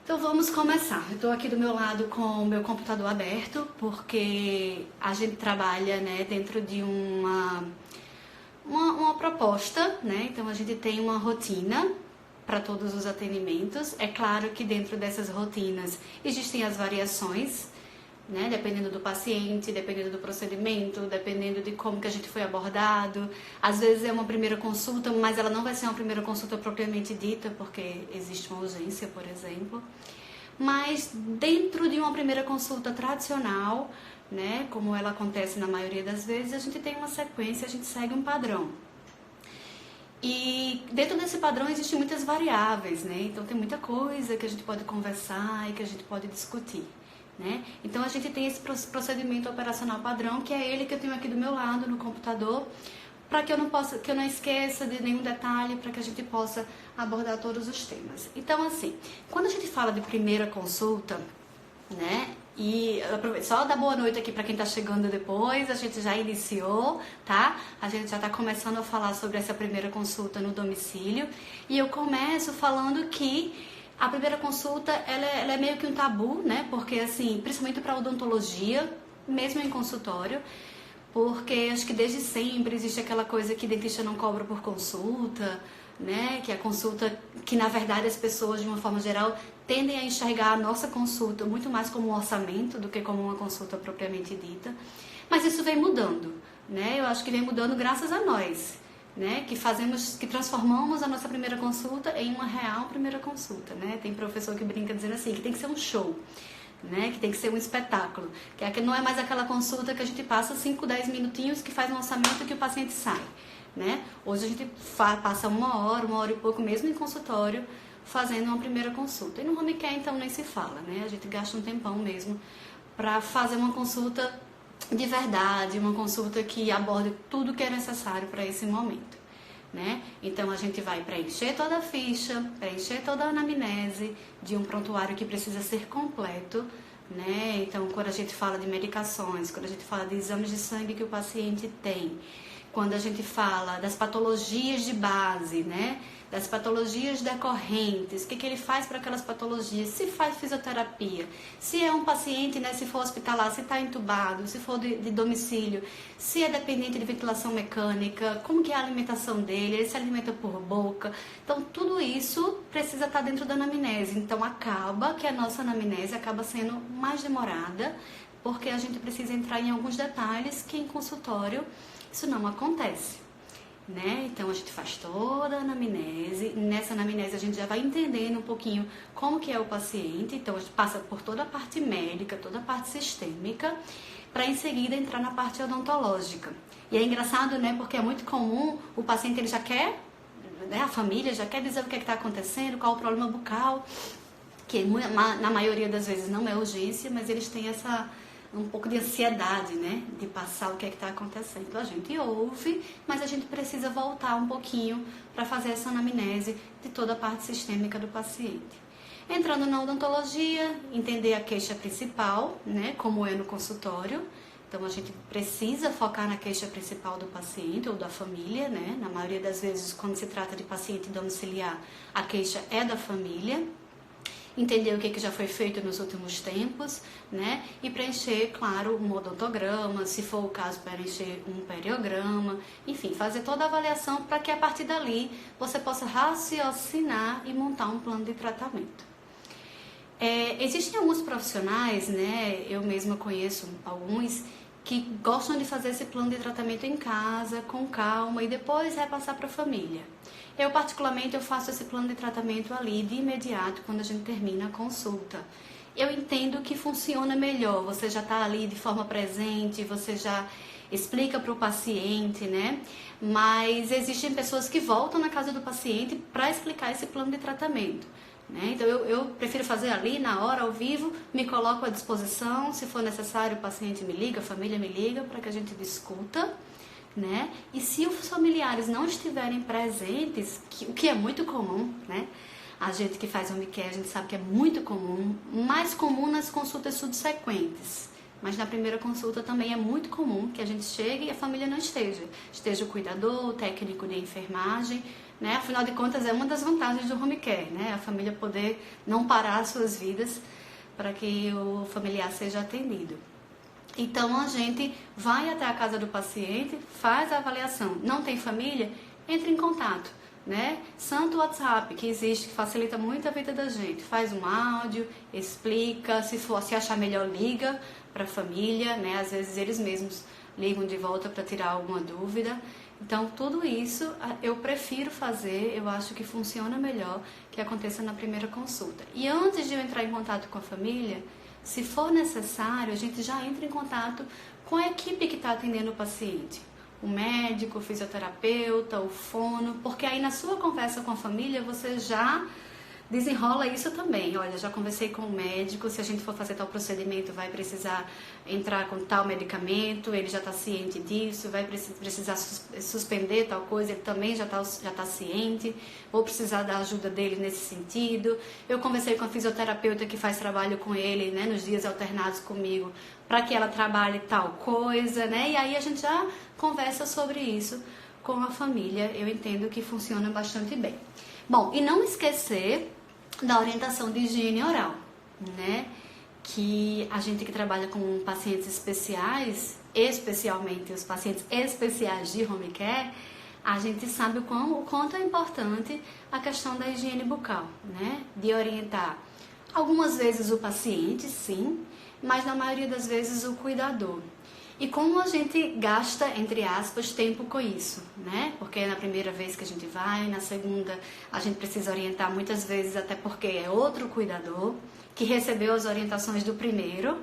Então vamos começar. Eu estou aqui do meu lado com o meu computador aberto, porque a gente trabalha, né, dentro de uma proposta, né? Então a gente tem uma rotina para todos os atendimentos. É claro que dentro dessas rotinas existem as variações, né? Dependendo do paciente, dependendo do procedimento, dependendo de como que a gente foi abordado. Às vezes é uma primeira consulta, mas ela não vai ser uma primeira consulta propriamente dita, porque existe uma urgência, por exemplo. Mas dentro de uma primeira consulta tradicional, né, como ela acontece na maioria das vezes, a gente tem uma sequência, a gente segue um padrão. E dentro desse padrão existem muitas variáveis, né? Então tem muita coisa que a gente pode conversar e que a gente pode discutir, né? Então a gente tem esse procedimento operacional padrão, que é ele que eu tenho aqui do meu lado no computador, para que eu não esqueça de nenhum detalhe, para que a gente possa abordar todos os temas. Então, assim, quando a gente fala de primeira consulta, né? E só dar boa noite aqui para quem está chegando depois, a gente já iniciou, tá? A gente já está começando a falar sobre essa primeira consulta no domicílio. E eu começo falando que a primeira consulta, ela é meio que um tabu, né? Porque, assim, principalmente para odontologia, mesmo em consultório, porque acho que desde sempre existe aquela coisa que dentista não cobra por consulta, né? Que a consulta, que na verdade as pessoas de uma forma geral tendem a enxergar a nossa consulta muito mais como um orçamento do que como uma consulta propriamente dita. Mas isso vem mudando, né? Eu acho que vem mudando graças a nós, né? Que transformamos a nossa primeira consulta em uma real primeira consulta, né? Tem professor que brinca dizendo assim, que tem que ser um show, né? Que tem que ser um espetáculo, que não é mais aquela consulta que a gente passa 5, 10 minutinhos, que faz um orçamento e que o paciente sai, né? Hoje a gente passa uma hora e pouco, mesmo em consultório, fazendo uma primeira consulta. E no home care, então, nem se fala, né? A gente gasta um tempão mesmo para fazer uma consulta de verdade, uma consulta que aborde tudo que é necessário para esse momento, né? Então a gente vai preencher toda a ficha, preencher toda a anamnese de um prontuário que precisa ser completo, né? Então quando a gente fala de medicações, quando a gente fala de exames de sangue que o paciente tem, quando a gente fala das patologias de base, né? Das patologias decorrentes, o que ele faz para aquelas patologias, se faz fisioterapia, se é um paciente, né, se for hospitalar, se está entubado, se for de domicílio, se é dependente de ventilação mecânica, como que é a alimentação dele, ele se alimenta por boca. Então tudo isso precisa estar dentro da anamnese. Então acaba que a nossa anamnese acaba sendo mais demorada, porque a gente precisa entrar em alguns detalhes que em consultório isso não acontece, né? Então a gente faz toda a anamnese. Nessa anamnese a gente já vai entendendo um pouquinho como que é o paciente. Então a gente passa por toda a parte médica, toda a parte sistêmica, para em seguida entrar na parte odontológica. E é engraçado, né? Porque é muito comum o paciente, ele já quer, né? A família já quer dizer o que está acontecendo, qual o problema bucal, que na maioria das vezes não é urgência, mas eles têm um pouco de ansiedade, né, de passar o que é que está acontecendo. Então a gente ouve, mas a gente precisa voltar um pouquinho para fazer essa anamnese de toda a parte sistêmica do paciente. Entrando na odontologia, entender a queixa principal, né, como é no consultório. Então a gente precisa focar na queixa principal do paciente ou da família, né? Na maioria das vezes, quando se trata de paciente domiciliar, a queixa é da família. Entender o que já foi feito nos últimos tempos, né? E preencher, claro, um odontograma, se for o caso, preencher um periograma, enfim, fazer toda a avaliação para que a partir dali você possa raciocinar e montar um plano de tratamento. Existem alguns profissionais, né? Eu mesma conheço alguns que gostam de fazer esse plano de tratamento em casa, com calma, e depois repassar para a família. Eu, particularmente, eu faço esse plano de tratamento ali, de imediato, quando a gente termina a consulta. Eu entendo que funciona melhor, você já está ali de forma presente, você já explica para o paciente, né? Mas existem pessoas que voltam na casa do paciente para explicar esse plano de tratamento, né? Então eu prefiro fazer ali na hora, ao vivo, me coloco à disposição, se for necessário o paciente me liga, a família me liga para que a gente discuta, né? E se os familiares não estiverem presentes, o que é muito comum, né? A gente que faz home care, a gente sabe que é muito comum, mais comum nas consultas subsequentes. Mas na primeira consulta também é muito comum que a gente chegue e a família não esteja. Esteja o cuidador, o técnico de enfermagem, né? Afinal de contas, é uma das vantagens do home care, né? A família poder não parar as suas vidas para que o familiar seja atendido. Então, a gente vai até a casa do paciente, faz a avaliação. Não tem família? Entre em contato, né? Santo WhatsApp, que existe, que facilita muito a vida da gente. Faz um áudio, explica, se achar melhor, liga para a família, né? Às vezes eles mesmos ligam de volta para tirar alguma dúvida. Então, tudo isso eu prefiro fazer, eu acho que funciona melhor que aconteça na primeira consulta. E antes de eu entrar em contato com a família, se for necessário, a gente já entra em contato com a equipe que está atendendo o paciente. O médico, o fisioterapeuta, o fono, porque aí na sua conversa com a família você já desenrola isso também. Olha, já conversei com o médico, se a gente for fazer tal procedimento vai precisar entrar com tal medicamento, ele já está ciente disso, vai precisar suspender tal coisa, ele também já tá ciente, vou precisar da ajuda dele nesse sentido. Eu conversei com a fisioterapeuta que faz trabalho com ele, né, nos dias alternados comigo, para que ela trabalhe tal coisa, né, e aí a gente já conversa sobre isso com a família. Eu entendo que funciona bastante bem. Bom, e não esquecer da orientação de higiene oral, né? Que a gente que trabalha com pacientes especiais, especialmente os pacientes especiais de home care, a gente sabe o quanto é importante a questão da higiene bucal, né? De orientar algumas vezes o paciente, sim, mas na maioria das vezes o cuidador. E como a gente gasta, entre aspas, tempo com isso, né? Porque é na primeira vez que a gente vai, na segunda a gente precisa orientar muitas vezes, até porque é outro cuidador que recebeu as orientações do primeiro,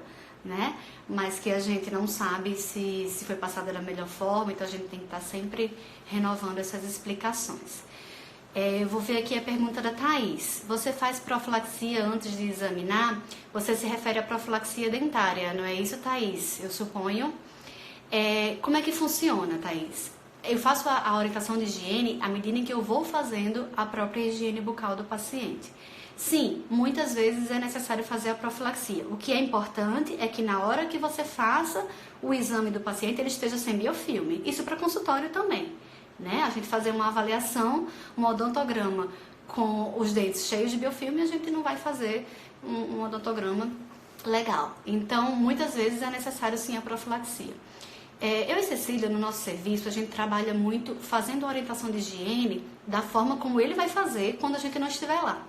né? Mas que a gente não sabe se foi passada da melhor forma, então a gente tem que estar sempre renovando essas explicações. Eu vou ver aqui a pergunta da Thaís. Você faz profilaxia antes de examinar? Você se refere à profilaxia dentária, não é isso, Thaís? Eu suponho. Como é que funciona, Thaís? Eu faço a orientação de higiene à medida em que eu vou fazendo a própria higiene bucal do paciente. Sim, muitas vezes é necessário fazer a profilaxia. O que é importante é que na hora que você faça o exame do paciente, ele esteja sem biofilme. Isso para consultório também, né? A gente fazer uma avaliação, um odontograma com os dentes cheios de biofilme, a gente não vai fazer um odontograma legal. Então, muitas vezes é necessário sim a profilaxia. Eu e Cecília, no nosso serviço, a gente trabalha muito fazendo a orientação de higiene da forma como ele vai fazer quando a gente não estiver lá.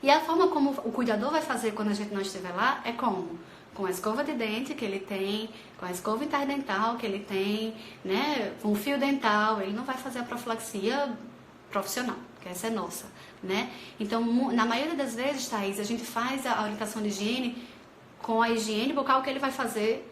E a forma como o cuidador vai fazer quando a gente não estiver lá é como? Com a escova de dente que ele tem, com a escova interdental que ele tem, né, com o fio dental. Ele não vai fazer a profilaxia profissional, que essa é nossa, né? Então, na maioria das vezes, Thaís, a gente faz a orientação de higiene com a higiene bucal que ele vai fazer,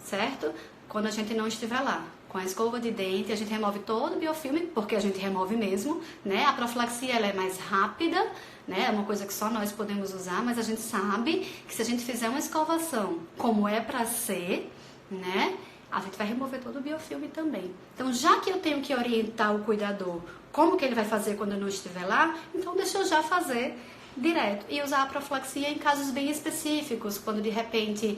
certo? Quando a gente não estiver lá. Com a escova de dente, a gente remove todo o biofilme, porque a gente remove mesmo, né? A profilaxia, ela é mais rápida, né? É uma coisa que só nós podemos usar, mas a gente sabe que se a gente fizer uma escovação como é para ser, né? A gente vai remover todo o biofilme também. Então, já que eu tenho que orientar o cuidador como que ele vai fazer quando eu não estiver lá, então deixa eu já fazer direto e usar a profilaxia em casos bem específicos, quando de repente,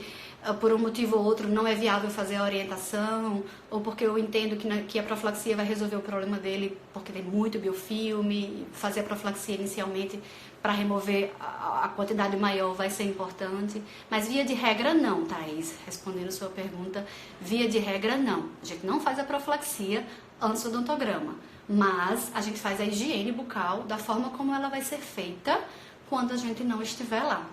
por um motivo ou outro, não é viável fazer a orientação, ou porque eu entendo que a profilaxia vai resolver o problema dele porque tem muito biofilme, fazer a profilaxia inicialmente para remover a quantidade maior vai ser importante, mas via de regra não, Thaís, respondendo a sua pergunta, via de regra não, a gente não faz a profilaxia antes do odontograma, mas a gente faz a higiene bucal da forma como ela vai ser feita quando a gente não estiver lá.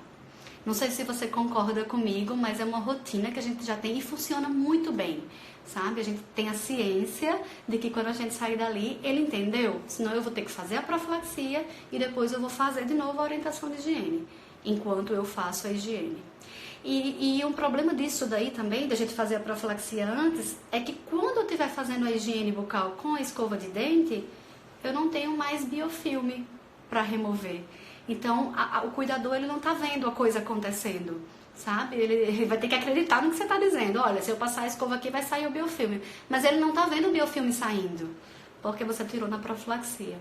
Não sei se você concorda comigo, mas é uma rotina que a gente já tem e funciona muito bem, sabe? A gente tem a ciência de que quando a gente sair dali, ele entendeu, senão eu vou ter que fazer a profilaxia e depois eu vou fazer de novo a orientação de higiene, enquanto eu faço a higiene. E um problema disso daí também, da gente fazer a profilaxia antes, é que quando eu estiver fazendo a higiene bucal com a escova de dente, eu não tenho mais biofilme para remover. Então, o cuidador, ele não está vendo a coisa acontecendo, sabe? Ele vai ter que acreditar no que você está dizendo. Olha, se eu passar a escova aqui, vai sair o biofilme. Mas ele não está vendo o biofilme saindo, porque você tirou na profilaxia.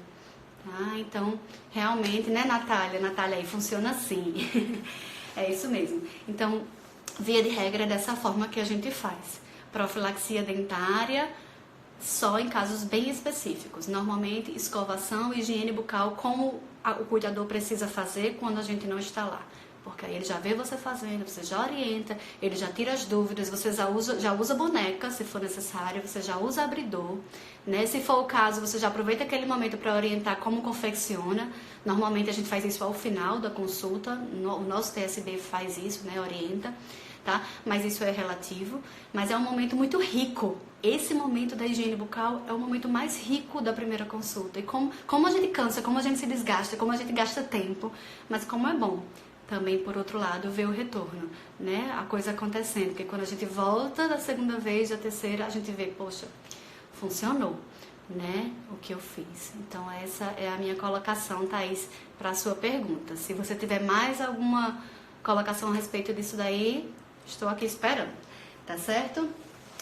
Tá? Então, realmente, né, Natália? Natália, aí funciona assim. É isso mesmo. Então, via de regra, é dessa forma que a gente faz. Profilaxia dentária, só em casos bem específicos. Normalmente, escovação e higiene bucal, como o cuidador precisa fazer quando a gente não está lá. Porque aí ele já vê você fazendo, você já orienta, ele já tira as dúvidas, você já usa boneca, se for necessário, você já usa abridor, né? Se for o caso, você já aproveita aquele momento para orientar como confecciona. Normalmente a gente faz isso ao final da consulta, o nosso TSB faz isso, né? Orienta, tá? Mas isso é relativo, mas é um momento muito rico. Esse momento da higiene bucal é o momento mais rico da primeira consulta. E como a gente cansa, como a gente se desgasta, como a gente gasta tempo, mas como é bom também, por outro lado, ver o retorno, né? A coisa acontecendo, porque quando a gente volta da segunda vez, da terceira, a gente vê, poxa, funcionou, né? O que eu fiz. Então, essa é a minha colocação, Thaís, para a sua pergunta. Se você tiver mais alguma colocação a respeito disso daí, estou aqui esperando, tá certo?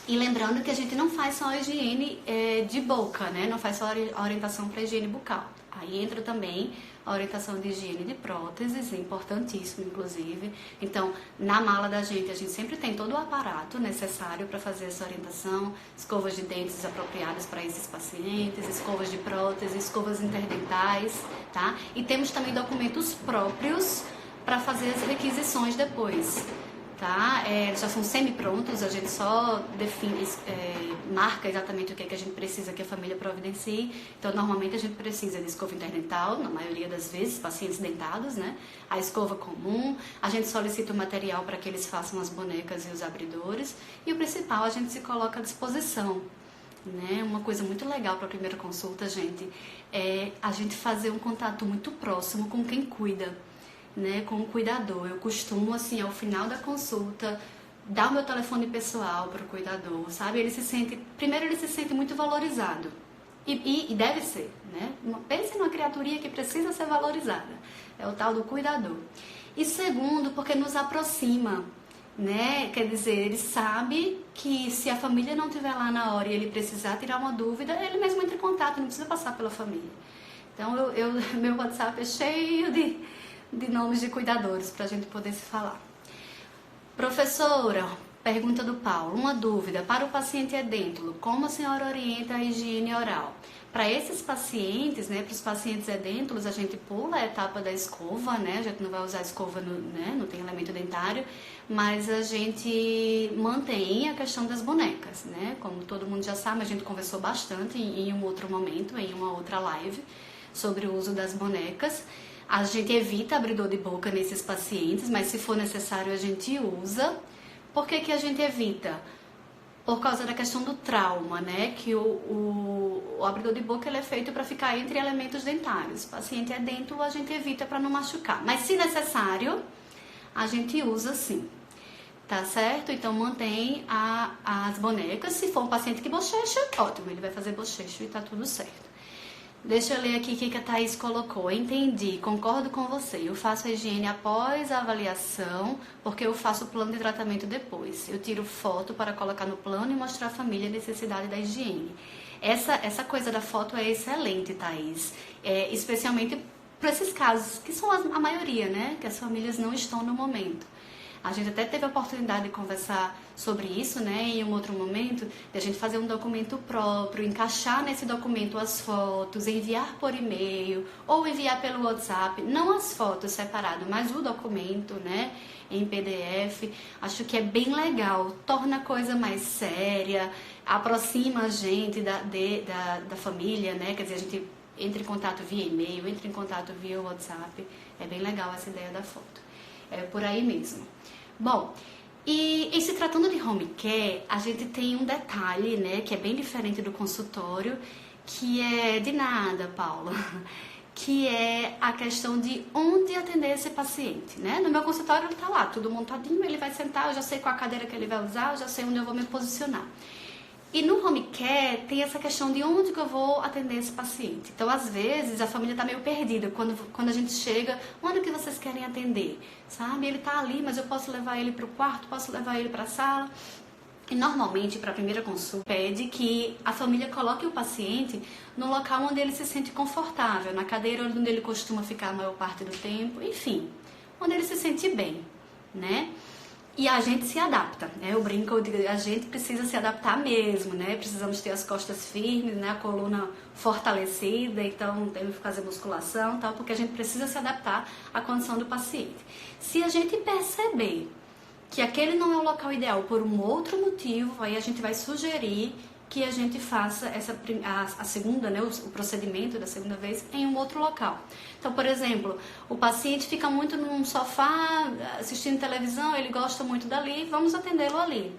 E lembrando que a gente não faz só a higiene de boca, né? Não faz só a orientação para higiene bucal. Aí entra também a orientação de higiene de próteses, é importantíssimo, inclusive. Então, na mala da gente, a gente sempre tem todo o aparato necessário para fazer essa orientação, escovas de dentes apropriadas para esses pacientes, escovas de prótese, escovas interdentais, tá? E temos também documentos próprios para fazer as requisições depois, tá? Eles já são semi-prontos, a gente só define, marca exatamente o que é que a gente precisa que a família providencie. Então, normalmente a gente precisa de escova interdental, na maioria das vezes, pacientes dentados, né? A escova comum, a gente solicita o material para que eles façam as bonecas e os abridores, e o principal, a gente se coloca à disposição, né? Uma coisa muito legal para a primeira consulta, gente, é a gente fazer um contato muito próximo com quem cuida, né, com o cuidador. Eu costumo, assim, ao final da consulta, dar o meu telefone pessoal para o cuidador, sabe? Primeiro ele se sente muito valorizado, e deve ser, né? Pense numa criaturinha que precisa ser valorizada, é o tal do cuidador. E segundo, porque nos aproxima, né? Quer dizer, ele sabe que se a família não estiver lá na hora e ele precisar tirar uma dúvida, ele mesmo entra em contato, não precisa passar pela família. Então, meu WhatsApp é cheio de nomes de cuidadores para a gente poder se falar. Professora, pergunta do Paulo, uma dúvida, para o paciente edêntulo, como a senhora orienta a higiene oral? Para esses pacientes, né, para os pacientes edêntulos, a gente pula a etapa da escova, né, a gente não vai usar escova, né, não tem elemento dentário, mas a gente mantém a questão das bonecas, né, como todo mundo já sabe, a gente conversou bastante em um outro momento, em uma outra live, sobre o uso das bonecas. A gente evita abridor de boca nesses pacientes, mas se for necessário a gente usa. Por que a gente evita? Por causa da questão do trauma, né? Que o abridor de boca ele é feito para ficar entre elementos dentários. O paciente é dentro, a gente evita para não machucar. Mas se necessário, a gente usa sim. Tá certo? Então mantém as bonecas. Se for um paciente que bochecha, ótimo, ele vai fazer bochecho e tá tudo certo. Deixa eu ler aqui o que a Thaís colocou. Entendi, concordo com você. Eu faço a higiene após a avaliação, porque eu faço o plano de tratamento depois. Eu tiro foto para colocar no plano e mostrar à família a necessidade da higiene. Essa coisa da foto é excelente, Thaís. Especialmente para esses casos, que são a maioria, né? Que as famílias não estão no momento. A gente até teve a oportunidade de conversar sobre isso, né, em um outro momento, de a gente fazer um documento próprio, encaixar nesse documento as fotos, enviar por e-mail ou enviar pelo WhatsApp, não as fotos separado, mas o documento, né, em PDF. Acho que é bem legal, torna a coisa mais séria, aproxima a gente da família, né, quer dizer, a gente entra em contato via e-mail, entra em contato via WhatsApp, é bem legal essa ideia da foto. É por aí mesmo. Bom, e se tratando de home care, a gente tem um detalhe, né, que é bem diferente do consultório, que é de nada, Paula, que é a questão de onde atender esse paciente, né? No meu consultório ele tá lá, tudo montadinho, ele vai sentar, eu já sei qual a cadeira que ele vai usar, eu já sei onde eu vou me posicionar. E no home care tem essa questão de onde que eu vou atender esse paciente. Então, às vezes, a família está meio perdida. Quando a gente chega, onde que vocês querem atender? Sabe? Ele está ali, mas eu posso levar ele para o quarto, posso levar ele para a sala. E normalmente, para a primeira consulta, pede que a família coloque o paciente no local onde ele se sente confortável, na cadeira onde ele costuma ficar a maior parte do tempo, enfim, onde ele se sente bem, né? E a gente se adapta, né? Eu brinco, eu digo, a gente precisa se adaptar mesmo, né? Precisamos ter as costas firmes, né? A coluna fortalecida, então temos que fazer musculação e tal, porque a gente precisa se adaptar à condição do paciente. Se a gente perceber que aquele não é o local ideal por um outro motivo, aí a gente vai sugerir que a gente faça a segunda, né, o procedimento da segunda vez em um outro local. Então, por exemplo, o paciente fica muito num sofá assistindo televisão, ele gosta muito dali, vamos atendê-lo ali.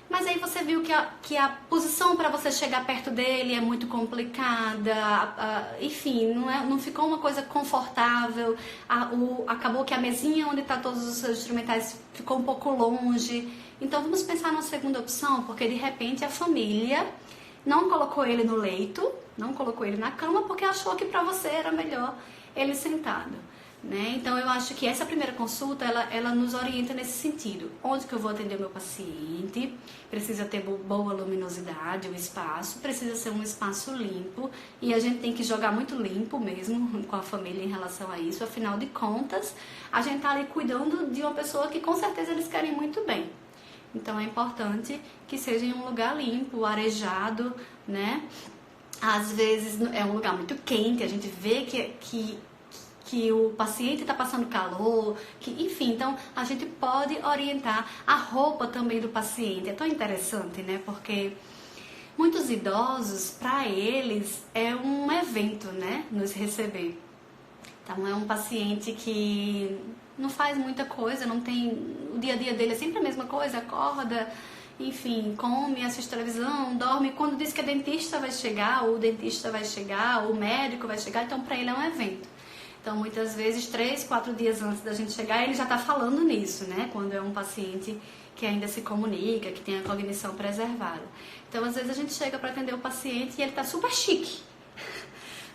Mas aí você viu que a posição para você chegar perto dele é muito complicada, enfim, não ficou uma coisa confortável, acabou que a mesinha onde está todos os seus instrumentais ficou um pouco longe. Então vamos pensar numa segunda opção, porque de repente a família não colocou ele no leito, não colocou ele na cama, porque achou que para você era melhor ele sentado. Né? Então eu acho que essa primeira consulta ela nos orienta nesse sentido. Onde que eu vou atender o meu paciente? Precisa ter boa luminosidade, o espaço, precisa ser um espaço limpo e a gente tem que jogar muito limpo mesmo com a família em relação a isso. Afinal de contas, a gente está ali cuidando de uma pessoa que com certeza eles querem muito bem. Então é importante que seja em um lugar limpo, arejado, né? Às vezes é um lugar muito quente, a gente vê que o paciente está passando calor, enfim, então a gente pode orientar a roupa também do paciente. É tão interessante, né? Porque muitos idosos, para eles, é um evento, né? Nos receber. Então é um paciente que não faz muita coisa, não tem... O dia a dia dele é sempre a mesma coisa, acorda, enfim, come, assiste televisão, dorme. Quando diz que a dentista vai chegar, ou o dentista vai chegar, ou o médico vai chegar, então para ele é um evento. Então, muitas vezes, 3, 4 dias antes da gente chegar, ele já está falando nisso, né? Quando é um paciente que ainda se comunica, que tem a cognição preservada. Então, às vezes, a gente chega para atender o paciente e ele está super chique.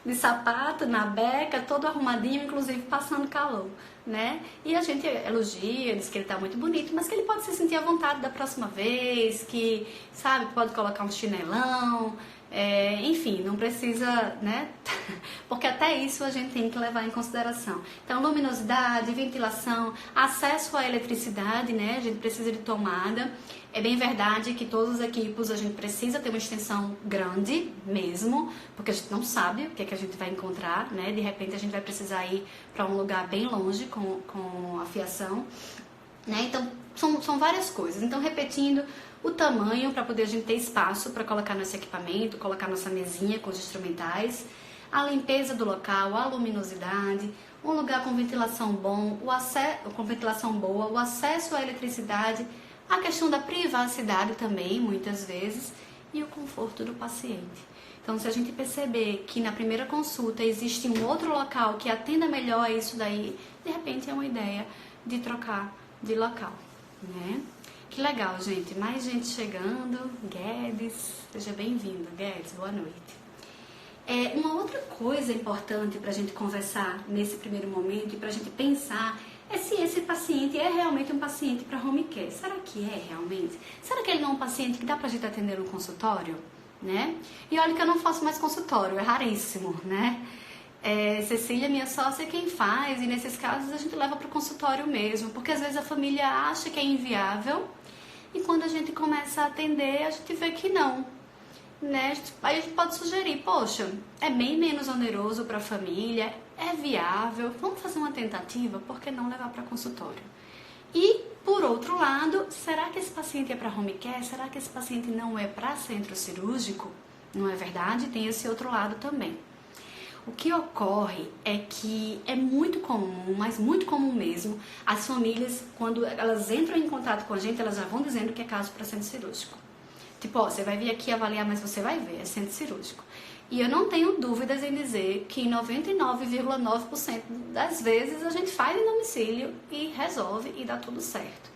De sapato, na beca, todo arrumadinho, inclusive passando calor, né? E a gente elogia, diz que ele está muito bonito, mas que ele pode se sentir à vontade da próxima vez, que, sabe, pode colocar um chinelão... enfim, não precisa, né? Porque até isso a gente tem que levar em consideração. Então, luminosidade, ventilação, acesso à eletricidade, né? A gente precisa de tomada. É bem verdade que todos os equipos a gente precisa ter uma extensão grande mesmo, porque a gente não sabe o que é que a gente vai encontrar, né? De repente a gente vai precisar ir para um lugar bem longe com a fiação, né? Então, são várias coisas. Então, repetindo, o tamanho para poder a gente ter espaço para colocar nosso equipamento, colocar nossa mesinha com os instrumentais, a limpeza do local, a luminosidade, um lugar com ventilação bom, com ventilação boa, o acesso à eletricidade, a questão da privacidade também, muitas vezes, e o conforto do paciente. Então, se a gente perceber que na primeira consulta existe um outro local que atenda melhor a isso daí, de repente é uma ideia de trocar de local, né? Que legal, gente. Mais gente chegando. Guedes, seja bem-vindo. Guedes, boa noite. Uma outra coisa importante para a gente conversar nesse primeiro momento e para a gente pensar é se esse paciente é realmente um paciente para home care. Será que é realmente? Será que ele não é um paciente que dá para a gente atender no consultório? Né? E olha que eu não faço mais consultório, é raríssimo, né? Cecília, minha sócia, é quem faz, e nesses casos a gente leva para o consultório mesmo, porque às vezes a família acha que é inviável e quando a gente começa a atender, a gente vê que não, né? Aí a gente pode sugerir, poxa, é bem menos oneroso para a família, é viável, vamos fazer uma tentativa, por que não levar para consultório? E, por outro lado, será que esse paciente é para home care? Será que esse paciente não é para centro cirúrgico? Não é verdade? Tem esse outro lado também. O que ocorre é que é muito comum, mas muito comum mesmo, as famílias, quando elas entram em contato com a gente, elas já vão dizendo que é caso para centro cirúrgico. Tipo, ó, você vai vir aqui avaliar, mas você vai ver, é centro cirúrgico. E eu não tenho dúvidas em dizer que 99,9% das vezes a gente faz em domicílio e resolve e dá tudo certo,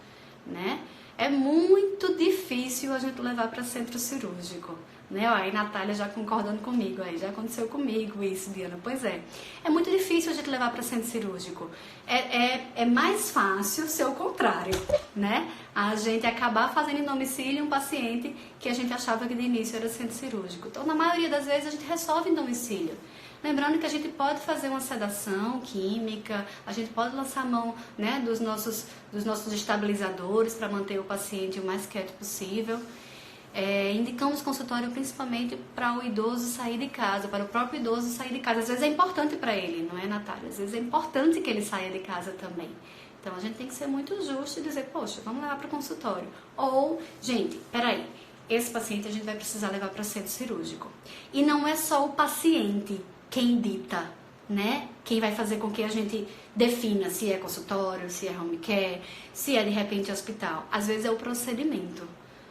né? É muito difícil a gente levar para centro cirúrgico, né? Ó, aí Natália já concordando comigo, aí já aconteceu comigo isso, Diana. Pois é, é muito difícil a gente levar para centro cirúrgico. É mais fácil ser o contrário, né? A gente acabar fazendo em domicílio um paciente que a gente achava que de início era centro cirúrgico. Então, na maioria das vezes, a gente resolve em domicílio. Lembrando que a gente pode fazer uma sedação química, a gente pode lançar a mão, né, dos nossos estabilizadores para manter o paciente o mais quieto possível. Indicamos consultório principalmente para o idoso sair de casa, para o próprio idoso sair de casa. Às vezes é importante para ele, não é, Natália? Às vezes é importante que ele saia de casa também. Então a gente tem que ser muito justo e dizer, poxa, vamos levar para o consultório. Ou, gente, peraí, esse paciente a gente vai precisar levar para o centro cirúrgico. E não é só o paciente quem dita, né? Quem vai fazer com que a gente defina se é consultório, se é home care, se é de repente hospital. Às vezes é o procedimento.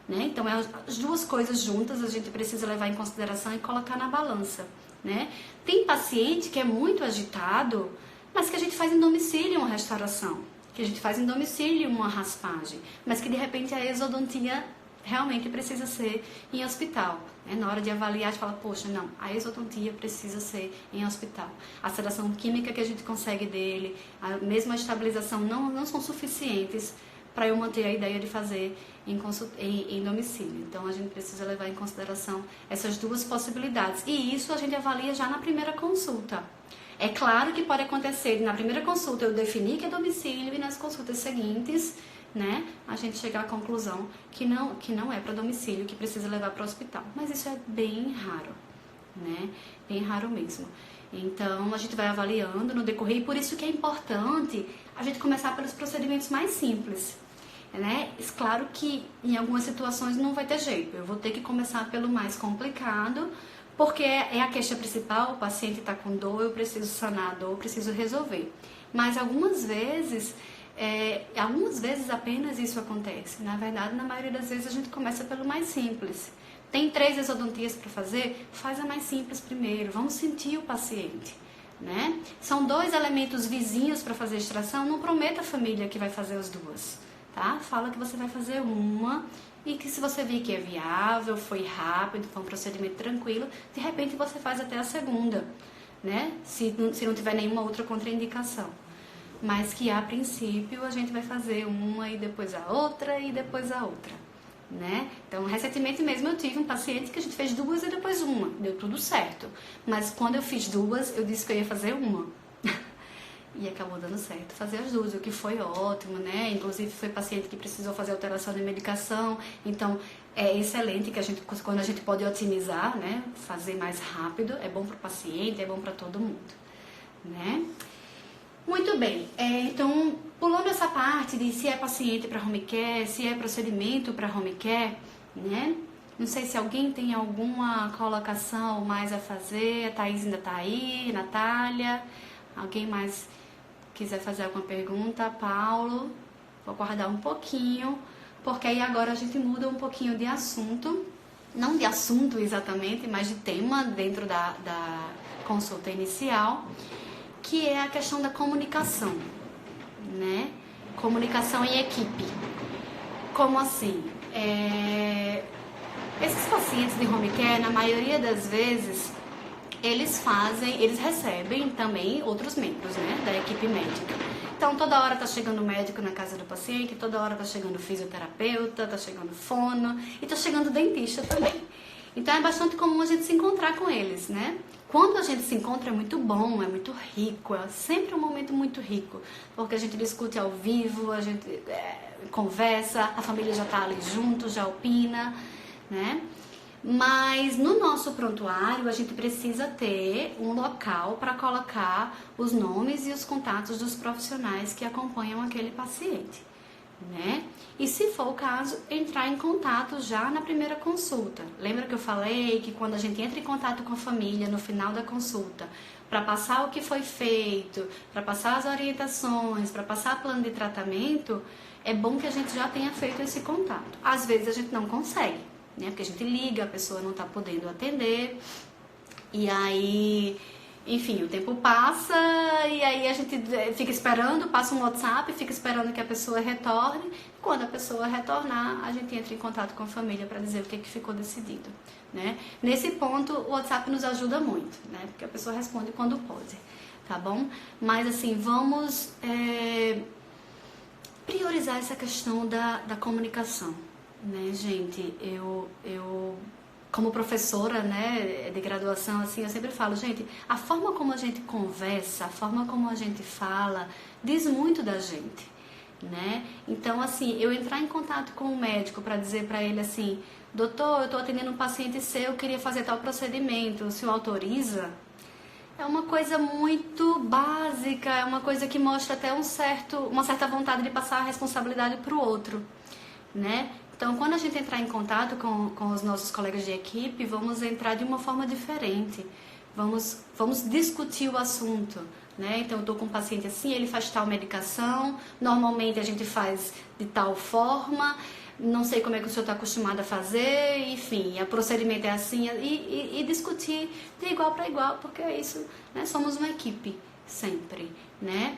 Né? Então, as duas coisas juntas a gente precisa levar em consideração e colocar na balança. Né? Tem paciente que é muito agitado, mas que a gente faz em domicílio uma restauração, que a gente faz em domicílio uma raspagem, mas que de repente a exodontia realmente precisa ser em hospital. Né? Na hora de avaliar, a gente fala, poxa, não, a exodontia precisa ser em hospital. A sedação química que a gente consegue dele, a mesma estabilização não são suficientes para eu manter a ideia de fazer em domicílio. Então, a gente precisa levar em consideração essas duas possibilidades. E isso a gente avalia já na primeira consulta. É claro que pode acontecer, na primeira consulta eu definir que é domicílio e nas consultas seguintes, né, a gente chegar à conclusão que não é para domicílio, que precisa levar para o hospital. Mas isso é bem raro, né? Bem raro mesmo. Então, a gente vai avaliando no decorrer, e por isso que é importante a gente começar pelos procedimentos mais simples. Né? Claro que em algumas situações não vai ter jeito, eu vou ter que começar pelo mais complicado, porque é a queixa principal, o paciente está com dor, eu preciso sanar a dor, eu preciso resolver. Mas algumas vezes apenas isso acontece. Na verdade, na maioria das vezes a gente começa pelo mais simples. Tem 3 exodontias para fazer? Faz a mais simples primeiro, vamos sentir o paciente. Né? São 2 elementos vizinhos para fazer extração, não prometa a família que vai fazer as 2. Tá? Fala que você vai fazer uma e que se você vir que é viável, foi rápido, foi um procedimento tranquilo, de repente você faz até a segunda, né? Se não tiver nenhuma outra contraindicação. Mas que a princípio a gente vai fazer uma e depois a outra e depois a outra, né? Então, recentemente mesmo eu tive um paciente que a gente fez 2 e depois uma, deu tudo certo. Mas quando eu fiz 2, eu disse que eu ia fazer uma. E acabou dando certo fazer as 2, o que foi ótimo, né? Inclusive foi paciente que precisou fazer alteração de medicação, então é excelente que quando a gente pode otimizar, né? Fazer mais rápido, é bom para o paciente, é bom para todo mundo, né? Muito bem, então pulando essa parte de se é paciente para home care, se é procedimento para home care, né? Não sei se alguém tem alguma colocação mais a fazer, a Thaís ainda tá aí, Natália, alguém mais quiser fazer alguma pergunta, Paulo, vou guardar um pouquinho, porque aí agora a gente muda um pouquinho de assunto, não de assunto exatamente, mas de tema dentro da consulta inicial, que é a questão da comunicação, né? Comunicação em equipe. Como assim? Esses pacientes de home care, na maioria das vezes, eles recebem também outros membros, né, da equipe médica. Então, toda hora tá chegando médico na casa do paciente, toda hora tá chegando fisioterapeuta, tá chegando fono e tá chegando dentista também. Então, é bastante comum a gente se encontrar com eles, né? Quando a gente se encontra é muito bom, é muito rico, é sempre um momento muito rico, porque a gente discute ao vivo, a gente conversa, a família já tá ali junto, já opina, né? Mas no nosso prontuário a gente precisa ter um local para colocar os nomes e os contatos dos profissionais que acompanham aquele paciente, né? E se for o caso, entrar em contato já na primeira consulta. Lembra que eu falei que quando a gente entra em contato com a família no final da consulta, para passar o que foi feito, para passar as orientações, para passar plano de tratamento, é bom que a gente já tenha feito esse contato. Às vezes a gente não consegue, né? Porque a gente liga, a pessoa não está podendo atender, e aí, enfim, o tempo passa, e aí a gente fica esperando, passa um WhatsApp, fica esperando que a pessoa retorne. Quando a pessoa retornar, a gente entra em contato com a família para dizer o que ficou decidido, né? Nesse ponto, o WhatsApp nos ajuda muito, né? Porque a pessoa responde quando pode, tá bom? Mas assim, vamos priorizar essa questão da comunicação, né, gente? Eu como professora, né, de graduação, assim, eu sempre falo, gente, a forma como a gente conversa, a forma como a gente fala, diz muito da gente, né? Então, assim, eu entrar em contato com o médico para dizer para ele assim, doutor, eu estou atendendo um paciente seu, eu queria fazer tal procedimento, o senhor autoriza? É uma coisa muito básica, é uma coisa que mostra até uma certa vontade de passar a responsabilidade para o outro, né? Então, quando a gente entrar em contato com os nossos colegas de equipe, vamos entrar de uma forma diferente. Vamos discutir o assunto, né? Então, eu estou com um paciente assim, ele faz tal medicação, normalmente a gente faz de tal forma, não sei como é que o senhor está acostumado a fazer, enfim, o procedimento é assim, e discutir de igual para igual, porque é isso, né? Somos uma equipe, sempre, né?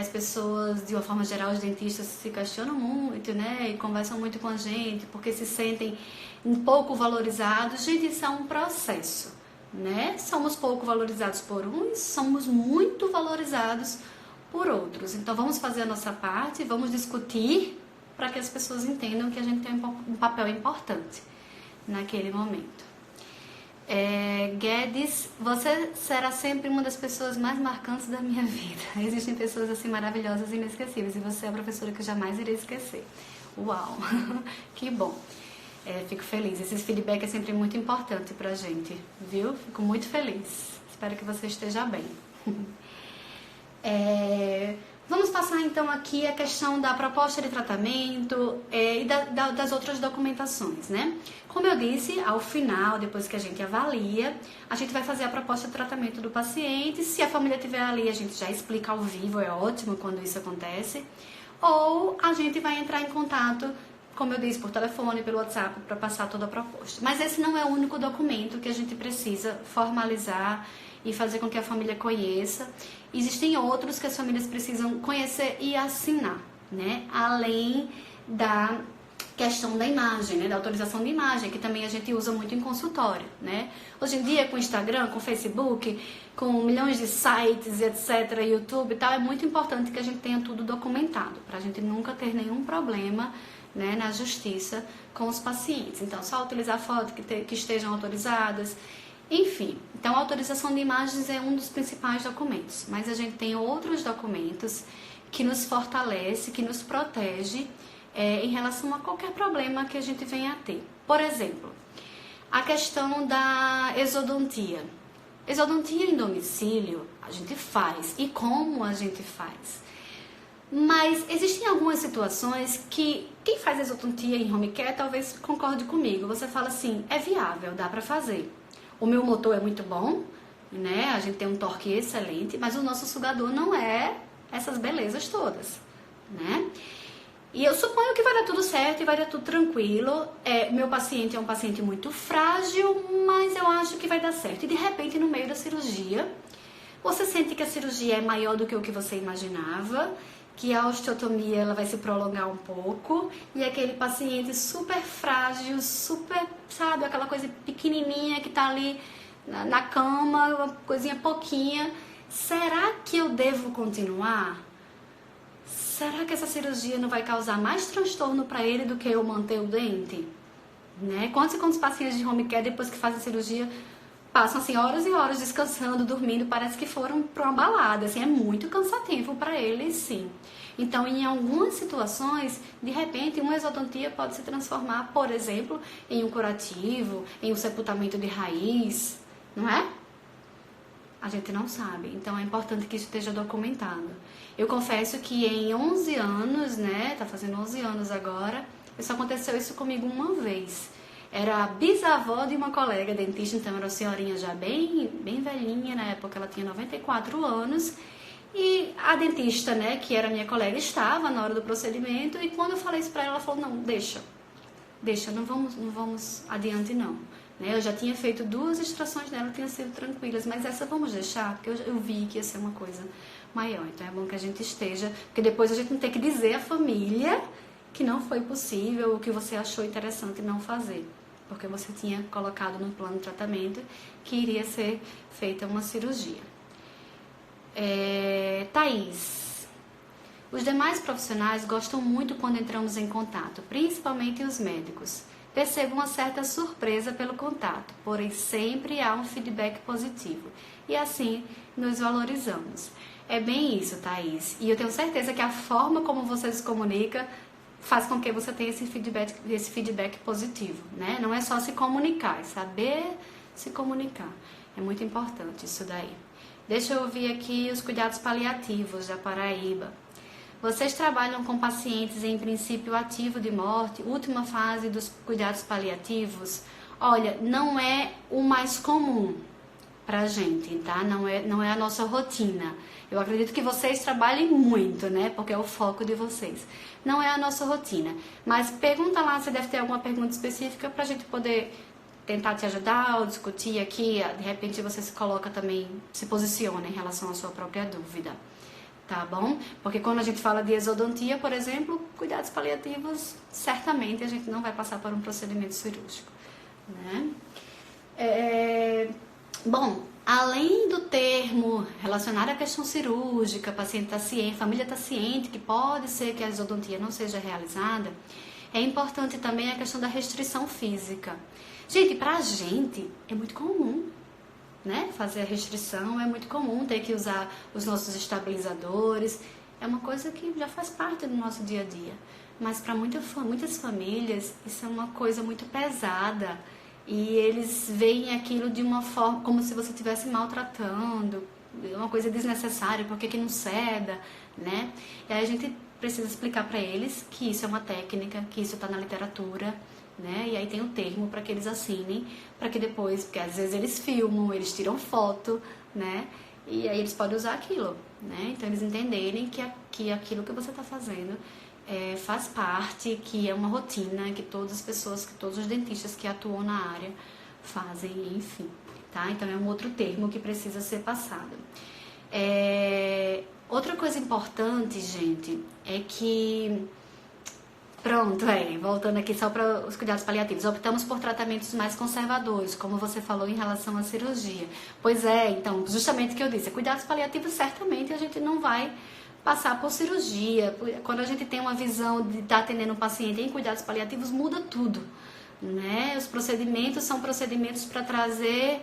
As pessoas, de uma forma geral, os dentistas se questionam muito, né? E conversam muito com a gente, porque se sentem um pouco valorizados. Gente, isso é um processo, né? Somos pouco valorizados por uns, somos muito valorizados por outros. Então, vamos fazer a nossa parte, vamos discutir para que as pessoas entendam que a gente tem um papel importante naquele momento. Guedes, você será sempre uma das pessoas mais marcantes da minha vida. Existem pessoas assim maravilhosas e inesquecíveis, e você é a professora que eu jamais irei esquecer. Uau, que bom. Fico feliz. Esse feedback é sempre muito importante pra gente, viu? Fico muito feliz. Espero que você esteja bem. Vamos passar então aqui a questão da proposta de tratamento e das outras documentações, né? Como eu disse, ao final, depois que a gente avalia, a gente vai fazer a proposta de tratamento do paciente. Se a família estiver ali, a gente já explica ao vivo, é ótimo quando isso acontece. Ou a gente vai entrar em contato, como eu disse, por telefone, pelo WhatsApp, para passar toda a proposta. Mas esse não é o único documento que a gente precisa formalizar e fazer com que a família conheça. Existem outros que as famílias precisam conhecer e assinar, né? Além da questão da imagem, né? Da autorização de imagem, que também a gente usa muito em consultório, né? Hoje em dia, com Instagram, com Facebook, com milhões de sites, etc., YouTube e tal, é muito importante que a gente tenha tudo documentado, para a gente nunca ter nenhum problema, né, na justiça com os pacientes. Então, só utilizar fotos que estejam autorizadas. Enfim, então a autorização de imagens é um dos principais documentos, mas a gente tem outros documentos que nos fortalece, que nos protege em relação a qualquer problema que a gente venha a ter. Por exemplo, a questão da exodontia. Exodontia em domicílio a gente faz, e como a gente faz? Mas existem algumas situações que quem faz exodontia em home care talvez concorde comigo. Você fala assim, é viável, dá pra fazer. O meu motor é muito bom, né? A gente tem um torque excelente, mas o nosso sugador não é essas belezas todas, né? E eu suponho que vai dar tudo certo e vai dar tudo tranquilo. Meu paciente é um paciente muito frágil, mas eu acho que vai dar certo. E de repente, no meio da cirurgia, você sente que a cirurgia é maior do que o que você imaginava, que a osteotomia ela vai se prolongar um pouco, e aquele paciente super frágil, super, sabe, aquela coisa pequenininha que tá ali na cama, uma coisinha pouquinha. Será que eu devo continuar? Será que essa cirurgia não vai causar mais transtorno para ele do que eu manter o dente? Né? Quantos pacientes de home care, depois que fazem a cirurgia, passam assim horas e horas descansando, dormindo, parece que foram para uma balada, assim, é muito cansativo para eles, sim. Então, em algumas situações, de repente, uma exodontia pode se transformar, por exemplo, em um curativo, em um sepultamento de raiz, não é? A gente não sabe, então é importante que isso esteja documentado. Eu confesso que em 11 anos, né, tá fazendo 11 anos agora, só aconteceu isso comigo uma vez. Era a bisavó de uma colega dentista, então era uma senhorinha já bem velhinha, na época ela tinha 94 anos, e a dentista, né, que era minha colega, estava na hora do procedimento, e quando eu falei isso pra ela, ela falou, não, deixa, não vamos adiante não. Né? Eu já tinha feito 2 extrações dela, tinham sido tranquilas, mas essa vamos deixar, porque eu vi que ia ser uma coisa maior, então é bom que a gente esteja, porque depois a gente não tem que dizer à família que não foi possível, o que você achou interessante não fazer. Porque você tinha colocado no plano de tratamento que iria ser feita uma cirurgia. Thaís, os demais profissionais gostam muito quando entramos em contato, principalmente os médicos. Percebo uma certa surpresa pelo contato, porém sempre há um feedback positivo. E assim nos valorizamos. É bem isso, Thaís. E eu tenho certeza que a forma como você se comunica faz com que você tenha esse feedback positivo, né? Não é só se comunicar, é saber se comunicar. É muito importante isso daí. Deixa eu ouvir aqui os cuidados paliativos da Paraíba. Vocês trabalham com pacientes em princípio ativo de morte, última fase dos cuidados paliativos? Olha, não é o mais comum pra gente, tá? Não é a nossa rotina. Eu acredito que vocês trabalhem muito, né? Porque é o foco de vocês. Não é a nossa rotina. Mas pergunta lá, você deve ter alguma pergunta específica pra gente poder tentar te ajudar ou discutir aqui. De repente você se coloca também, se posiciona em relação à sua própria dúvida. Tá bom? Porque quando a gente fala de exodontia, por exemplo, cuidados paliativos, certamente a gente não vai passar por um procedimento cirúrgico, né? Bom, além do termo relacionado à questão cirúrgica, paciente está ciente, família está ciente que pode ser que a exodontia não seja realizada, é importante também a questão da restrição física. Gente, pra gente é muito comum, né? Fazer a restrição é muito comum, ter que usar os nossos estabilizadores, é uma coisa que já faz parte do nosso dia a dia. Mas para muitas famílias isso é uma coisa muito pesada e eles veem aquilo de uma forma como se você estivesse maltratando, uma coisa desnecessária, por que não ceda, né? E aí a gente precisa explicar para eles que isso é uma técnica, que isso está na literatura, né? E aí tem o termo para que eles assinem, para que depois, porque às vezes eles filmam, eles tiram foto, né? E aí eles podem usar aquilo, né? Então eles entenderem que aquilo que você está fazendo faz parte, que é uma rotina, que todas as pessoas, que todos os dentistas que atuam na área fazem, enfim, tá? Então é um outro termo que precisa ser passado. Outra coisa importante, gente, é que pronto, voltando aqui só para os cuidados paliativos. Optamos por tratamentos mais conservadores, como você falou em relação à cirurgia. Pois então, justamente o que eu disse, cuidados paliativos certamente a gente não vai passar por cirurgia. Quando a gente tem uma visão de estar atendendo um paciente em cuidados paliativos, muda tudo, né? Os procedimentos são procedimentos para trazer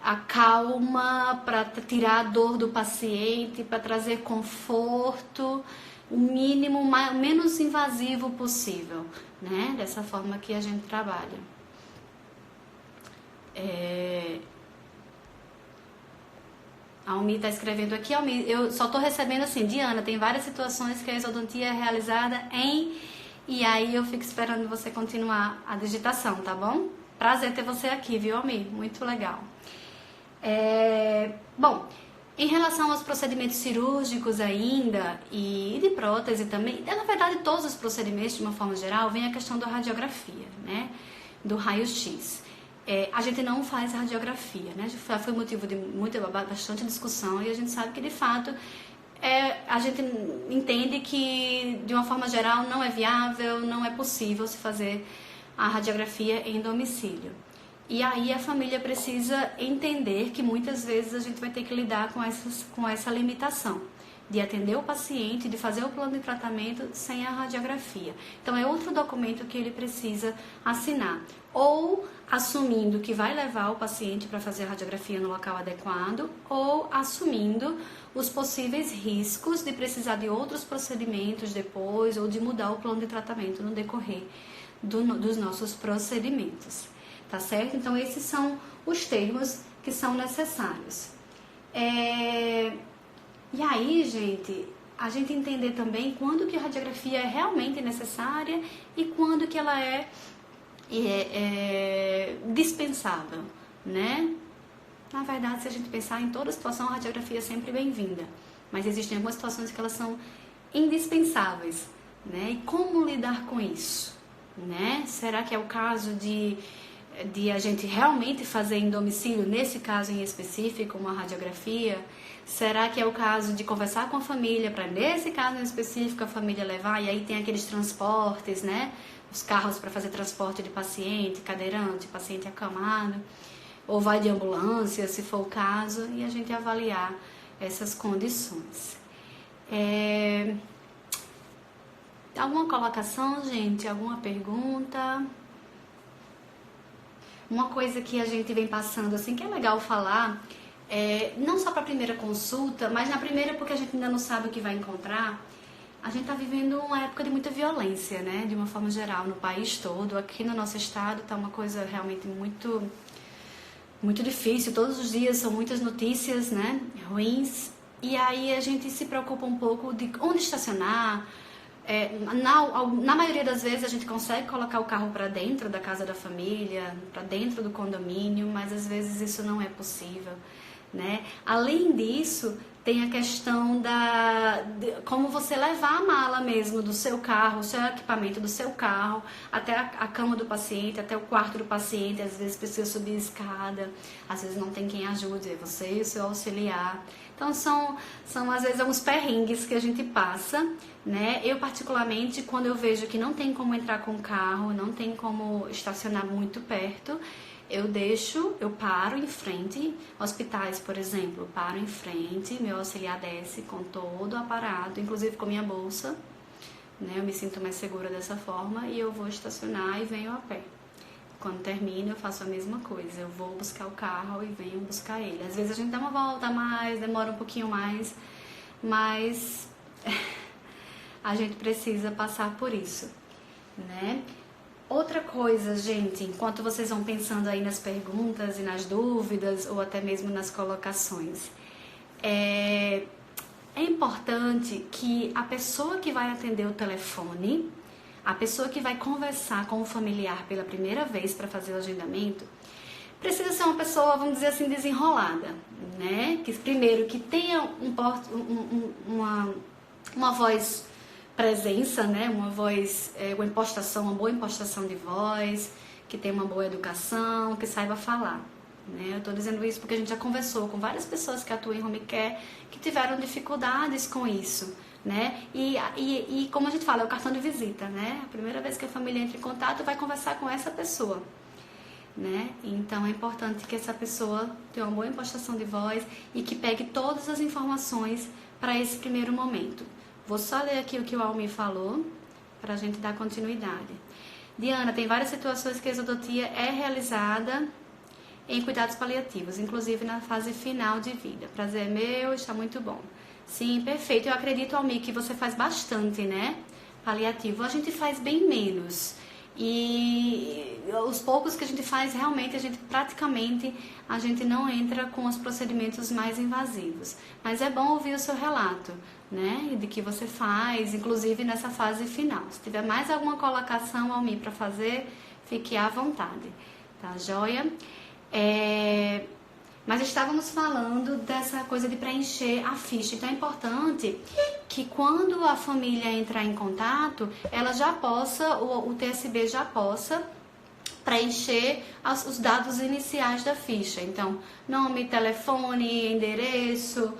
a calma, para tirar a dor do paciente, para trazer conforto, o mínimo, o menos invasivo possível, né? Dessa forma que a gente trabalha. A Almi está escrevendo aqui, Almi, eu só estou recebendo assim, Diana, tem várias situações que a exodontia é realizada em... E aí eu fico esperando você continuar a digitação, tá bom? Prazer ter você aqui, viu, Almi? Muito legal. Bom, em relação aos procedimentos cirúrgicos ainda e de prótese também, na verdade todos os procedimentos de uma forma geral, vem a questão da radiografia, né? Do raio-x. A gente não faz radiografia, né? Já foi motivo de bastante discussão e a gente sabe que de fato a gente entende que de uma forma geral não é viável, não é possível se fazer a radiografia em domicílio. E aí a família precisa entender que muitas vezes a gente vai ter que lidar com essa limitação de atender o paciente, de fazer o plano de tratamento sem a radiografia. Então é outro documento que ele precisa assinar. Ou assumindo que vai levar o paciente para fazer a radiografia no local adequado, ou assumindo os possíveis riscos de precisar de outros procedimentos depois, ou de mudar o plano de tratamento no decorrer dos nossos procedimentos. Tá certo? Então, esses são os termos que são necessários. E aí, gente, a gente entender também quando que a radiografia é realmente necessária e quando que ela é dispensável, né? Na verdade, se a gente pensar em toda situação, a radiografia é sempre bem-vinda. Mas existem algumas situações que elas são indispensáveis, né? E como lidar com isso, né? Será que é o caso de a gente realmente fazer em domicílio, nesse caso em específico, uma radiografia? Será que é o caso de conversar com a família para, nesse caso em específico, a família levar? E aí tem aqueles transportes, né? Os carros para fazer transporte de paciente, cadeirante, paciente acamado, ou vai de ambulância, se for o caso, e a gente avaliar essas condições. Alguma colocação, gente? Alguma pergunta? Uma coisa que a gente vem passando, assim, que é legal falar, não só para a primeira consulta, mas na primeira porque a gente ainda não sabe o que vai encontrar. A gente está vivendo uma época de muita violência, né? De uma forma geral, no país todo. Aqui no nosso estado está uma coisa realmente muito, muito difícil. Todos os dias são muitas notícias, né? Ruins. E aí a gente se preocupa um pouco de onde estacionar. Na maioria das vezes a gente consegue colocar o carro para dentro da casa da família, para dentro do condomínio, mas às vezes isso não é possível, né? Além disso, tem a questão de como você levar a mala mesmo do seu carro, o seu equipamento do seu carro, até a cama do paciente, até o quarto do paciente. Às vezes precisa subir a escada, às vezes não tem quem ajude, é você e o seu auxiliar. Então são às vezes uns perrengues que a gente passa, né? Eu particularmente, quando eu vejo que não tem como entrar com o carro, não tem como estacionar muito perto, eu paro em frente, hospitais, por exemplo, paro em frente, meu auxiliar desce com todo o aparato, inclusive com minha bolsa, né? Eu me sinto mais segura dessa forma e eu vou estacionar e venho a pé. Quando termino, eu faço a mesma coisa, eu vou buscar o carro e venho buscar ele. Às vezes a gente dá uma volta a mais, demora um pouquinho mais, mas a gente precisa passar por isso, né? Outra coisa, gente, enquanto vocês vão pensando aí nas perguntas e nas dúvidas, ou até mesmo nas colocações, é importante que a pessoa que vai atender o telefone, a pessoa que vai conversar com o familiar pela primeira vez para fazer o agendamento, precisa ser uma pessoa, vamos dizer assim, desenrolada, né? Que primeiro que tenha uma voz presença, né? Uma voz, uma boa impostação de voz, que tenha uma boa educação, que saiba falar, né? Eu estou dizendo isso porque a gente já conversou com várias pessoas que atuam em home care que tiveram dificuldades com isso, né? E como a gente fala, é o cartão de visita, né? A primeira vez que a família entra em contato, vai conversar com essa pessoa, né? Então é importante que essa pessoa tenha uma boa impostação de voz e que pegue todas as informações para esse primeiro momento. Vou só ler aqui o que o Almir falou, para a gente dar continuidade. Diana, tem várias situações que a exodotia é realizada em cuidados paliativos, inclusive na fase final de vida. Prazer é meu, está muito bom. Sim, perfeito. Eu acredito, Almir, que você faz bastante, né? Paliativo. A gente faz bem menos. E os poucos que a gente faz, realmente, praticamente não entra com os procedimentos mais invasivos. Mas é bom ouvir o seu relato, né? De que você faz, inclusive nessa fase final. Se tiver mais alguma colocação, Almir, para fazer, fique à vontade. Tá, joia? Mas estávamos falando dessa coisa de preencher a ficha. Então é importante que quando a família entrar em contato, ela já possa, o TSB já possa preencher os dados iniciais da ficha. Então, nome, telefone, endereço,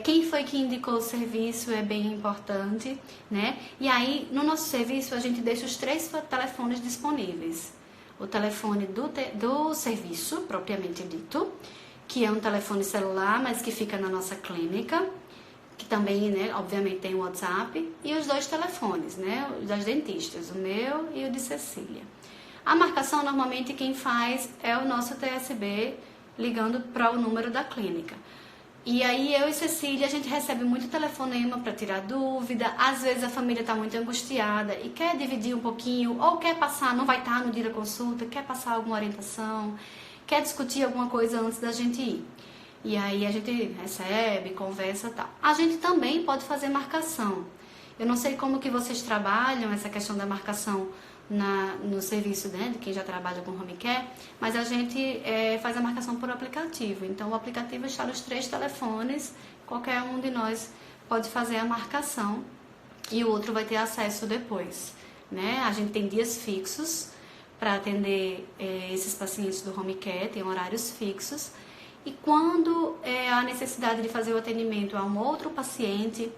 quem foi que indicou o serviço é bem importante, né? E aí, no nosso serviço, a gente deixa os 3 telefones disponíveis. O telefone do serviço, propriamente dito, que é um telefone celular, mas que fica na nossa clínica, que também, né, obviamente tem o WhatsApp, e os 2 telefones, né, os das dentistas, o meu e o de Cecília. A marcação, normalmente, quem faz é o nosso TSB, ligando para o número da clínica. E aí, eu e Cecília, a gente recebe muito telefonema para tirar dúvida. Às vezes, a família está muito angustiada e quer dividir um pouquinho, ou quer passar, não vai estar no dia da consulta, quer passar alguma orientação, quer discutir alguma coisa antes da gente ir. E aí a gente recebe, conversa e tal. A gente também pode fazer marcação. Eu não sei como que vocês trabalham essa questão da marcação no serviço, né, de quem já trabalha com home care, mas a gente faz a marcação por aplicativo. Então o aplicativo está nos 3 telefones, qualquer um de nós pode fazer a marcação e o outro vai ter acesso depois, né? A gente tem dias fixos para atender esses pacientes do home care, tem horários fixos. E quando há necessidade de fazer o atendimento a um outro paciente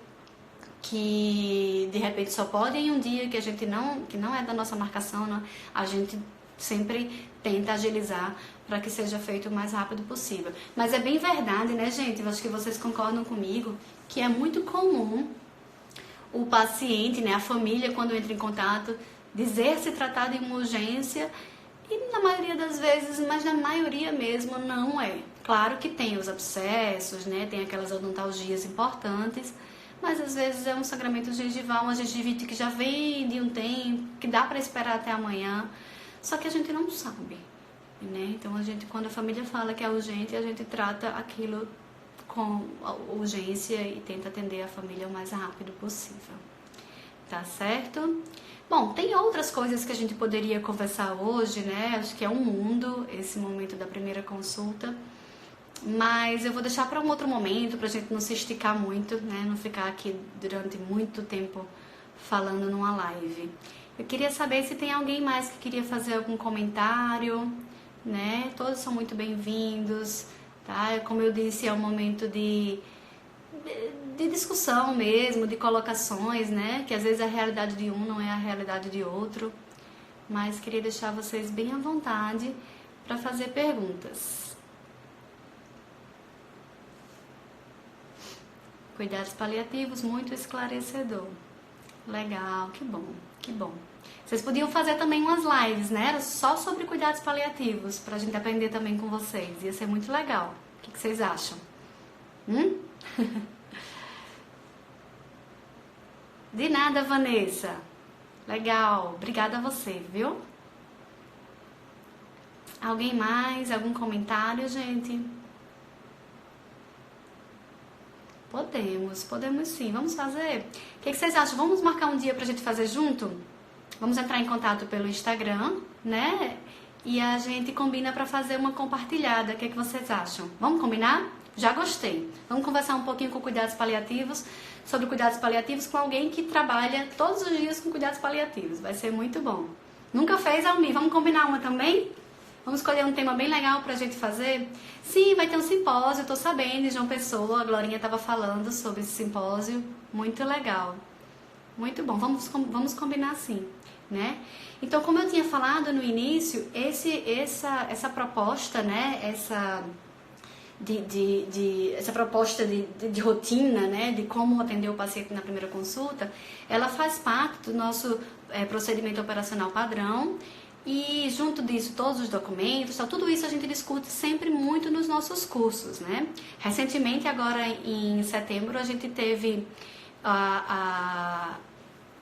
que de repente só pode em um dia que não é da nossa marcação, né? A gente sempre tenta agilizar para que seja feito o mais rápido possível. Mas é bem verdade, né, gente? Eu acho que vocês concordam comigo que é muito comum o paciente, né, a família, quando entra em contato, dizer se tratar de uma urgência E na maioria das vezes, mas na maioria mesmo, não é. Claro que tem os abscessos, né? Tem aquelas odontalgias importantes, mas às vezes é um sangramento gengival, uma gengivite que já vem de um tempo, que dá para esperar até amanhã, só que a gente não sabe, né? Então a gente, quando a família fala que é urgente, a gente trata aquilo com urgência e tenta atender a família o mais rápido possível. Tá certo? Bom, tem outras coisas que a gente poderia conversar hoje, né? Acho que é um mundo esse momento da primeira consulta, mas eu vou deixar para um outro momento, pra gente não se esticar muito, né? Não ficar aqui durante muito tempo falando numa live. Eu queria saber se tem alguém mais que queria fazer algum comentário, né? Todos são muito bem-vindos, tá? Como eu disse, é um momento de discussão mesmo, de colocações, né? Que às vezes a realidade de um não é a realidade de outro. Mas queria deixar vocês bem à vontade para fazer perguntas. Cuidados paliativos, muito esclarecedor. Legal, que bom, que bom. Vocês podiam fazer também umas lives, né? Era só sobre cuidados paliativos, pra gente aprender também com vocês. Ia ser muito legal. O que vocês acham? De nada, Vanessa. Legal, obrigada a você, viu? Alguém mais? Algum comentário, gente? Podemos sim. Vamos fazer? O que vocês acham? Vamos marcar um dia pra gente fazer junto? Vamos entrar em contato pelo Instagram, né? E a gente combina pra fazer uma compartilhada. O que vocês acham? Vamos combinar? Já gostei. Vamos conversar um pouquinho com cuidados paliativos, sobre cuidados paliativos com alguém que trabalha todos os dias com cuidados paliativos. Vai ser muito bom. Nunca fez, Almi? Vamos combinar uma também? Vamos escolher um tema bem legal pra gente fazer? Sim, vai ter um simpósio, eu tô sabendo, de João Pessoa. A Glorinha tava falando sobre esse simpósio. Muito legal. Muito bom. Vamos combinar sim, né? Então, como eu tinha falado no início, essa proposta, né? Essa proposta de rotina, né, de como atender o paciente na primeira consulta, ela faz parte do nosso procedimento operacional padrão e junto disso todos os documentos, tudo isso a gente discute sempre muito nos nossos cursos, né? Recentemente, agora em setembro, a gente teve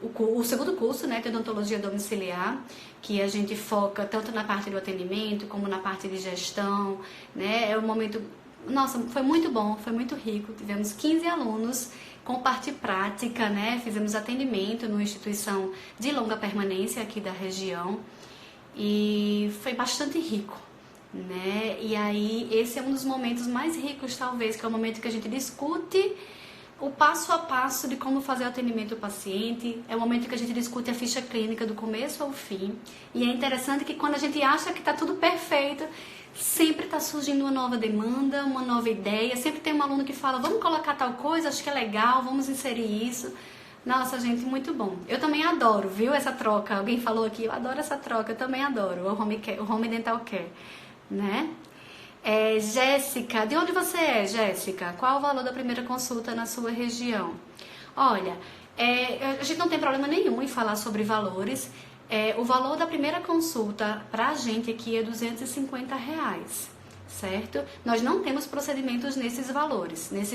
o segundo curso, né, de odontologia domiciliar, que a gente foca tanto na parte do atendimento como na parte de gestão, né? É um momento. Nossa, foi muito bom, foi muito rico. Tivemos 15 alunos com parte prática, né? Fizemos atendimento numa instituição de longa permanência aqui da região e foi bastante rico, né? E aí, esse é um dos momentos mais ricos, talvez, que é o momento que a gente discute o passo a passo de como fazer o atendimento ao paciente. É o momento que a gente discute a ficha clínica do começo ao fim. E é interessante que quando a gente acha que está tudo perfeito, sempre está surgindo uma nova demanda, uma nova ideia. Sempre tem um aluno que fala, vamos colocar tal coisa, acho que é legal, vamos inserir isso. Nossa, gente, muito bom. Eu também adoro, viu, essa troca. Alguém falou aqui, eu adoro essa troca, eu também adoro o Home Dental Care, né? Jéssica, de onde você é, Jéssica? Qual o valor da primeira consulta na sua região? Olha, a gente não tem problema nenhum em falar sobre valores. O valor da primeira consulta pra gente aqui é R$250, certo? Nós não temos procedimentos nesse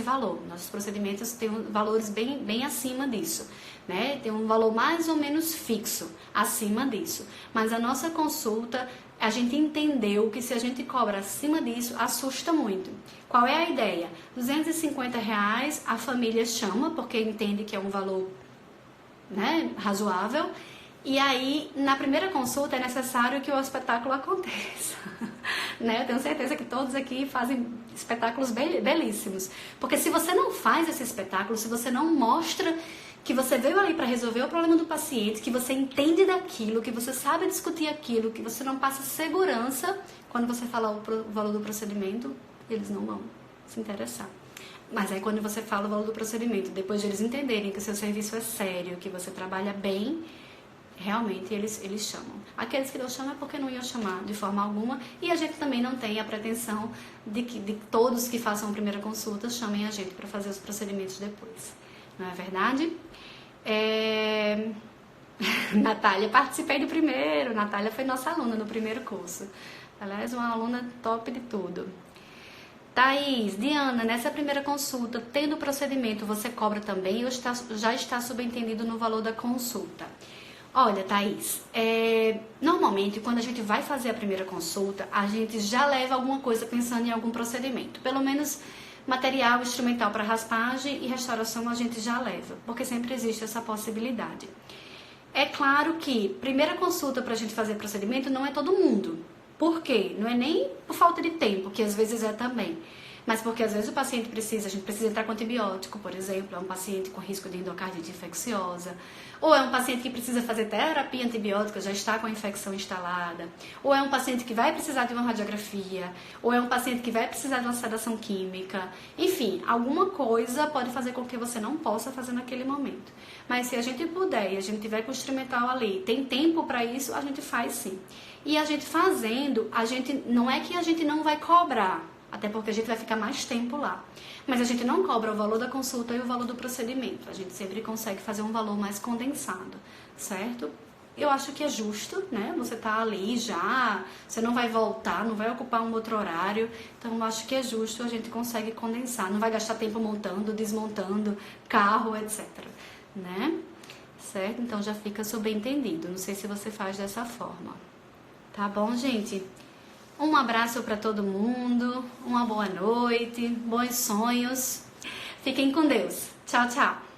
valor. Nossos procedimentos têm valores bem acima disso, né? Tem um valor mais ou menos fixo acima disso. Mas a nossa consulta, a gente entendeu que se a gente cobra acima disso, assusta muito. Qual é a ideia? R$250 a família chama, porque entende que é um valor, né, razoável. E aí, na primeira consulta, é necessário que o espetáculo aconteça. Né? Eu tenho certeza que todos aqui fazem espetáculos belíssimos. Porque se você não faz esse espetáculo, se você não mostra que você veio ali para resolver o problema do paciente, que você entende daquilo, que você sabe discutir aquilo, que você não passa segurança, quando você falar o valor do procedimento, eles não vão se interessar. Mas aí quando você fala o valor do procedimento, depois de eles entenderem que o seu serviço é sério, que você trabalha bem, realmente eles chamam. Aqueles que não chamam é porque não iam chamar de forma alguma, e a gente também não tem a pretensão de que todos que façam a primeira consulta chamem a gente para fazer os procedimentos depois. Não é verdade? Natália, participei do primeiro. Natália foi nossa aluna no primeiro curso. Aliás, uma aluna top de tudo. Thaís, Diana, nessa primeira consulta, tendo o procedimento, você cobra também ou já está subentendido no valor da consulta? Olha, Thaís, normalmente quando a gente vai fazer a primeira consulta, a gente já leva alguma coisa pensando em algum procedimento. Pelo menos material instrumental para raspagem e restauração a gente já leva, porque sempre existe essa possibilidade. É claro que primeira consulta para a gente fazer procedimento não é todo mundo. Por quê? Não é nem por falta de tempo, que às vezes é também. Mas porque às vezes o paciente precisa, a gente precisa entrar com antibiótico, por exemplo, é um paciente com risco de endocardite infecciosa, ou é um paciente que precisa fazer terapia antibiótica, já está com a infecção instalada, ou é um paciente que vai precisar de uma radiografia, ou é um paciente que vai precisar de uma sedação química, enfim, alguma coisa pode fazer com que você não possa fazer naquele momento. Mas se a gente puder e a gente tiver com o instrumental ali, tem tempo para isso, a gente faz sim. E a gente fazendo, não é que a gente não vai cobrar, até porque a gente vai ficar mais tempo lá. Mas a gente não cobra o valor da consulta e o valor do procedimento. A gente sempre consegue fazer um valor mais condensado, certo? Eu acho que é justo, né? Você tá ali já, você não vai voltar, não vai ocupar um outro horário. Então, eu acho que é justo, a gente consegue condensar. Não vai gastar tempo montando, desmontando carro, etc. Né? Certo? Então, já fica subentendido. Não sei se você faz dessa forma. Tá bom, gente? Um abraço para todo mundo, uma boa noite, bons sonhos. Fiquem com Deus. Tchau, tchau.